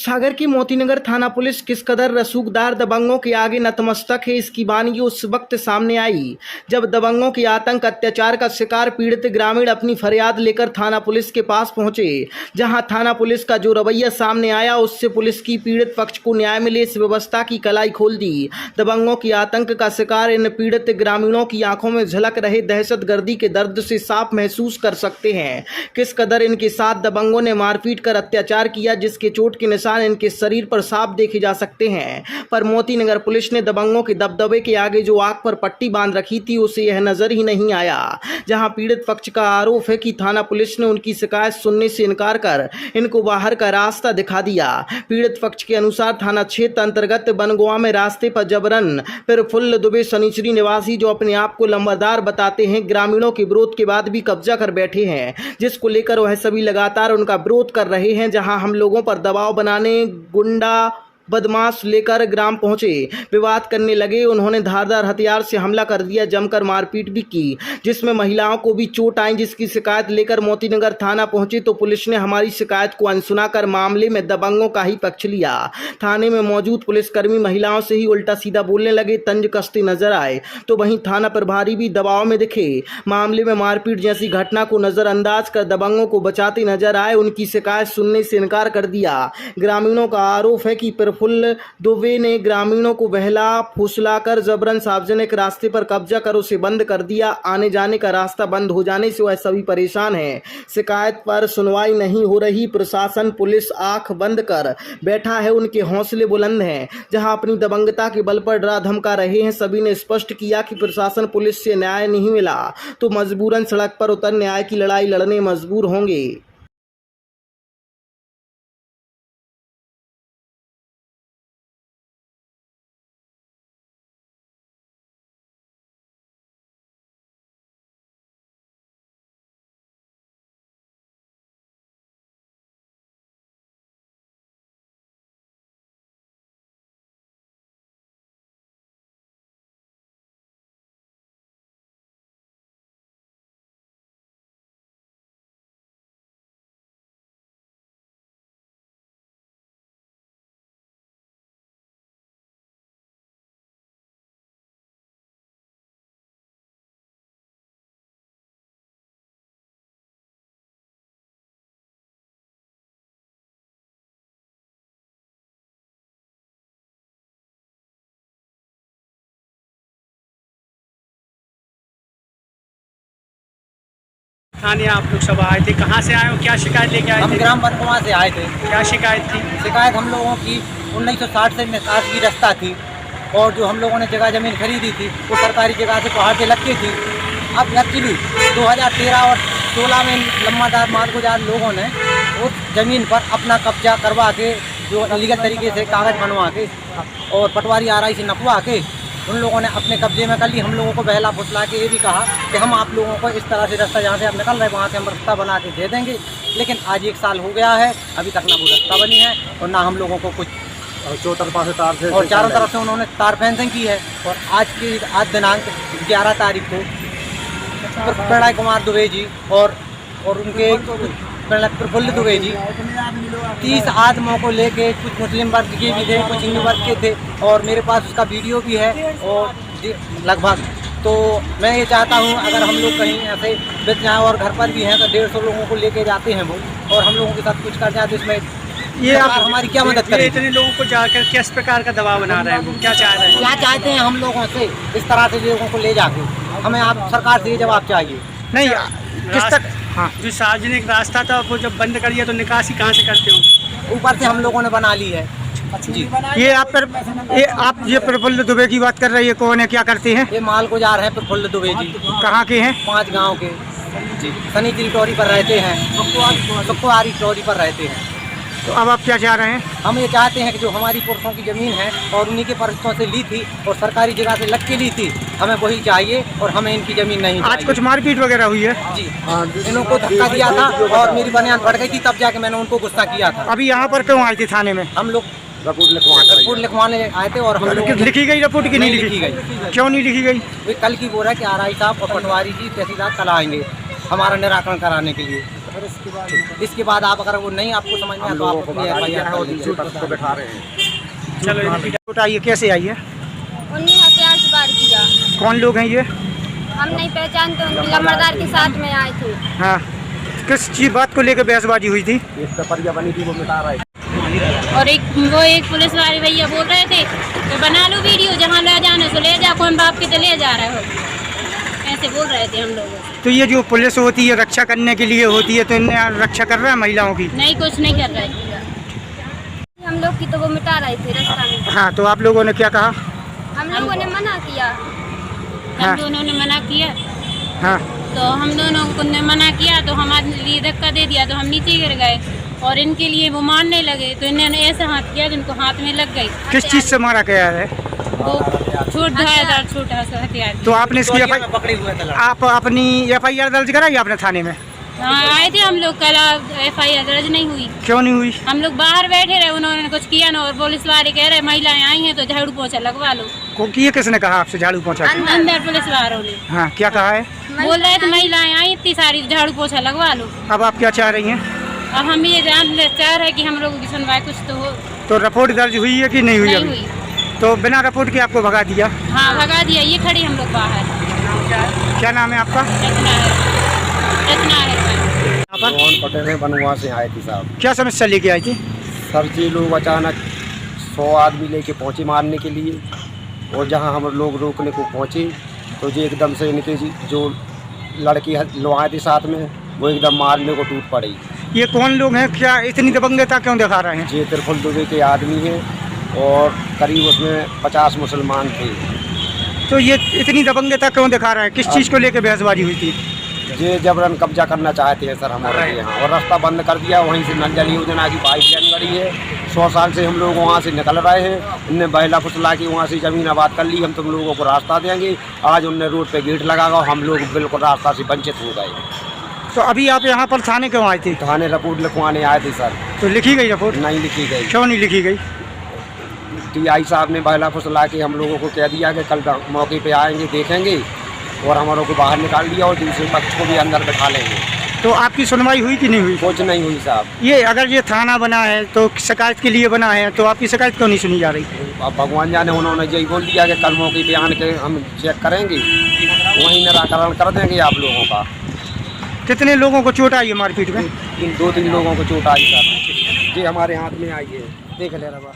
सागर की मोतीनगर थाना पुलिस किस कदर रसूखदार दबंगों के आगे नतमस्तक है, इसकी वानगी उस वक्त सामने आई जब दबंगों के आतंक अत्याचार का शिकार पीड़ित ग्रामीण अपनी फरियाद लेकर थाना पुलिस के पास पहुंचे। जहां थाना पुलिस का जो रवैया सामने आया उससे पुलिस की पीड़ित पक्ष को न्याय मिले इस व्यवस्था की कलाई खोल दी। दबंगों के आतंक का शिकार इन पीड़ित ग्रामीणों की आंखों में झलक रहे दहशतगर्दी के दर्द से साफ महसूस कर सकते हैं। किस कदर इनके साथ दबंगों ने मारपीट कर अत्याचार किया, जिसके चोट के निशान इनके शरीर पर साफ देखे जा सकते हैं। पर मोतीनगर पुलिस ने दबंगों के दबदबे के आगे जो आंख पर पट्टी बांध रखी थी उसे यह नजर ही नहीं आया। जहां पीड़ित पक्ष का आरोप है कि थाना पुलिस ने उनकी शिकायत सुनने से इनकार कर इनको बाहर का रास्ता दिखा दिया। पीड़ित पक्ष के अनुसार थाना क्षेत्र अंतर्गत बनगोवा में रास्ते पर जबरन प्रफुल्ल दुबे शनिचरी निवासी जो अपने आप को लंबरदार बताते हैं, ग्रामीणों के विरोध के बाद भी कब्जा कर बैठे हैं, जिसको लेकर वह सभी लगातार उनका विरोध कर रहे हैं। जहां हम लोगों पर दबाव बनाने गुंडा बदमाश लेकर ग्राम पहुंचे, विवाद करने लगे। उन्होंने धारदार हथियार से हमला कर दिया, जमकर मारपीट भी की, जिसमें महिलाओं को भी चोट आई। जिसकी शिकायत लेकर मोतीनगर थाना पहुंचे तो पुलिस ने हमारी शिकायत को अनसुना कर मामले में दबंगों का ही पक्ष लिया। थाने में मौजूद पुलिसकर्मी महिलाओं से ही उल्टा सीधा बोलने लगे, तंज कसते नजर आए, तो वहीं थाना प्रभारी भी दबाव में दिखे। मामले में मारपीट जैसी घटना को नजरअंदाज कर दबंगों को बचाते नजर आए। उनकी शिकायत सुनने से इनकार कर दिया। ग्रामीणों का आरोप है कि प्रफुल्ल दुबे ने ग्रामीणों को बहला फुसलाकर जबरन सार्वजनिक रास्ते पर कब्जा कर उसे बंद कर दिया। आने जाने का रास्ता बंद हो जाने से वह सभी परेशान हैं। शिकायत पर सुनवाई नहीं हो रही, प्रशासन पुलिस आंख बंद कर बैठा है, उनके हौसले बुलंद हैं। जहां अपनी दबंगता के बल पर डरा धमका रहे हैं, सभी ने स्पष्ट किया कि प्रशासन पुलिस से न्याय नहीं मिला तो मजबूरन सड़क पर उतर न्याय की लड़ाई लड़ने मजबूर होंगे। थाने आप लोग सब आए थे, कहाँ से आए हो, क्या शिकायत लेके आए थे? हम ग्राम बनगोवा से आए थे। क्या शिकायत थी? शिकायत हम लोगों की 1960 से 59 की रास्ता थी और जो हम लोगों ने जगह ज़मीन खरीदी थी वो सरकारी जगह से पहाड़ से लगती थी। अब एक्चुअली 2013 और 16 में लम्बादार मालगुजार लोगों ने उस ज़मीन पर अपना कब्जा करवा के जो अलीगल तरीके से कागज़ बनवा के और पटवारी आरआई से नपवा के उन लोगों ने अपने कब्जे में कर ली। हम लोगों को बहला फुसला के ये भी कहा कि हम आप लोगों को इस तरह से रास्ता जहाँ से आप निकल रहे वहाँ से हम रास्ता बना के दे देंगे, लेकिन आज 1 साल हो गया है, अभी तक ना वो रास्ता बनी है और ना हम लोगों को कुछ और चारों तरफ से उन्होंने तार फेंसिंग की है। और आज दिनांक 11 तारीख को प्रणय कुमार दुबे जी और उनके प्रफुल्ल दुबे जी 30 आदमों को लेके, कुछ मुस्लिम वर्ग के भी थे, कुछ हिंदू वर्ग के थे और मेरे पास उसका वीडियो भी है और लगभग। तो मैं ये चाहता हूँ अगर हम लोग कहीं ऐसे बेच जाएँ और घर पर भी हैं तो 150 लोगों को लेके जाते हैं वो और हम लोगों के साथ कुछ कर जाए तो इसमें ये आप हमारी क्या मदद करें? इतने लोगों को जाकर किस प्रकार का दबाव बना रहे हैं वो, क्या चाह रहे हैं? क्या चाहते हैं हम लोगों से इस तरह से लोगों को ले जाके? हमें आप सरकार से ये जवाब चाहिए। नहीं, किस तक जो सार्वजनिक रास्ता था वो जब बंद करिए तो निकासी कहाँ से करते हो? ऊपर से हम लोगों ने बना ली है जी। ये आप ये प्रफुल्ल दुबे की बात कर रही है, कौन है, क्या करते हैं? ये मालगुजार हैं प्रफुल्ल दुबे जी। कहाँ के हैं? 5 गांव के जी। शनिचरी टोरी पर रहते हैं, सुखवारी टोरी पर रहते हैं। तो अब आप क्या चाह रहे हैं? हम ये चाहते हैं कि जो हमारी पुरुषों की ज़मीन है और उन्हीं के परिस्तों से ली थी और सरकारी जगह से लग के ली थी, हमें वही चाहिए और हमें इनकी ज़मीन नहीं चाहिए। आज कुछ मारपीट वगैरह हुई है जी, इन्हों को धक्का दिया था और मेरी बनियान बढ़ गई थी, तब जाके मैंने उनको गुस्सा किया था। अभी यहाँ पर क्यों आए थे थाने में? हम लोग रिपोर्ट लिखवाने आए थे और हम लोग लिखी गई रिपोर्ट की? नहीं लिखी गई। क्यों नहीं लिखी गई? वे कल की बोल रहा है कि आरआई साहब और पटवारी जी तहसीलदार कल आएंगे हमारा निराकरण कराने के लिए। इसके बाद आप अगर वो नहीं आपको समझ में आया तो आप अपनी FIR कर लीजिए। चलो रिपोर्ट आई है, कैसे आई है? उन्हें हथियार से वार किया। कौन लोग हैं ये? हम नहीं पहचानते, उनके लंबरदार के साथ में आए थे। हाँ, किस चीज बात को लेकर बहसबाजी हुई थी? और एक पुलिस वाले भैया बोल रहे थे तो बना लो वीडियो, जहाँ ले जाने से ले जा, कौन बाप के तो ले जा रहे हो, ऐसे बोल रहे थे हम लोग। तो ये जो पुलिस होती है रक्षा करने के लिए होती है, तो इन्हें रक्षा कर रहा है महिलाओं की? नहीं, कुछ नहीं कर रहे थे। हम लोग की तो वो मिटा रहे थे रास्ता में। हाँ, तो आप लोगों ने क्या कहा? हम लोगों ने मना किया। हाँ। हम दोनों ने मना किया, हाँ, तो हम दोनों को ने मना किया तो हमारे लिए धक्का दे दिया, तो हम नीचे गिर गए और इनके लिए वो मारने लगे, तो इन्होंने ऐसे हाथ किया जिनको हाथ में लग गई। किस चीज से मारा गया है? वो छोटा सा हथियार। तो आपने इसकी पकड़े हुए थे। आप अपनी FIR दर्ज कराई आपने थाने में? हाँ, आए थे हम लोग, कल FIR दर्ज नहीं हुई। क्यों नहीं हुई? हम लोग बाहर बैठे रहे, उन्होंने कुछ किया ना, और पुलिस वाले कह रहे महिलाएं आई हैं तो झाड़ू पोछा लगवा लो। ये किसने कहा आपसे झाड़ू पहुँचा? अंदर पुलिस वालों ने हाँ, क्या कहा है? बोल रहे थे महिलाएं आई इतनी सारी, झाड़ू पोछा लगवा लो। अब आप क्या चाह रही हैं? अब हम ये जानना चाह रहे हैं कि हम लोगों की सुनवाई कुछ तो हो। तो रिपोर्ट दर्ज हुई है कि नहीं हुई? नहीं अभी हुई। तो बिना रिपोर्ट के आपको भगा दिया? हाँ, भगा दिया। ये खड़ी हम लोग बाहर। क्या नाम है आपका? रचना है। रोहन पटेल है, बनवा से आए थे साहब। क्या समस्या लेके आई थी? सर जी लोग अचानक 100 आदमी लेके पहुँचे मारने के लिए, और जहां हम लोग रोकने को पहुँचे तो जी एकदम से इनके जो लड़की लोग आए थे साथ में, वो एकदम मारने को टूट पड़ी। ये कौन लोग हैं? क्या इतनी दबंगता क्यों दिखा रहे हैं? ये त्रिफल दुबे के आदमी हैं और करीब उसमें 50 मुसलमान थे। तो ये इतनी दबंगता क्यों दिखा रहे हैं? किस चीज़ को लेकर बहसबाजी हुई थी? ये जबरन कब्जा करना चाहते हैं सर हमारे यहाँ, और रास्ता बंद कर दिया। वहीं से नल जल योजना की पाइपलाइन गड़ी है। 100 साल से हम लोग वहाँ से निकल रहे हैं। उनने बहला फुसला के वहाँ से ज़मीन आबाद कर ली, हम तुम लोगों को रास्ता देंगे। आज उनने रोड पे गेट लगा और हम लोग बिल्कुल रास्ता से वंचित हो गए। तो अभी आप यहाँ पर थाने क्यों आए थे? थाने रिपोर्ट लिखवाने आए थे सर। तो लिखी गई रिपोर्ट? नहीं लिखी गई। क्यों नहीं लिखी गई? TI साहब ने बहला फुसला के हम लोगों को कह दिया कि कल मौके पे आएंगे, देखेंगे, और हमारों को बाहर निकाल दिया और दूसरे पक्ष को भी अंदर बैठा लेंगे। तो आपकी सुनवाई हुई कि नहीं हुई? कुछ नहीं हुई साहब। ये अगर ये थाना बना है तो शिकायत के लिए बना है, तो आपकी शिकायत क्यों नहीं सुनी जा रही? अब भगवान जाने, उन्होंने यही बोल दिया कि कल मौके पे आने के हम चेक करेंगे, वहीं निराकरण कर देंगे आप लोगों का। कितने लोगों को चोट आई है मारपीट में? इन 2-3 लोगों को चोट आई सर। जी हमारे हाथ में आई है, देख ले रहा।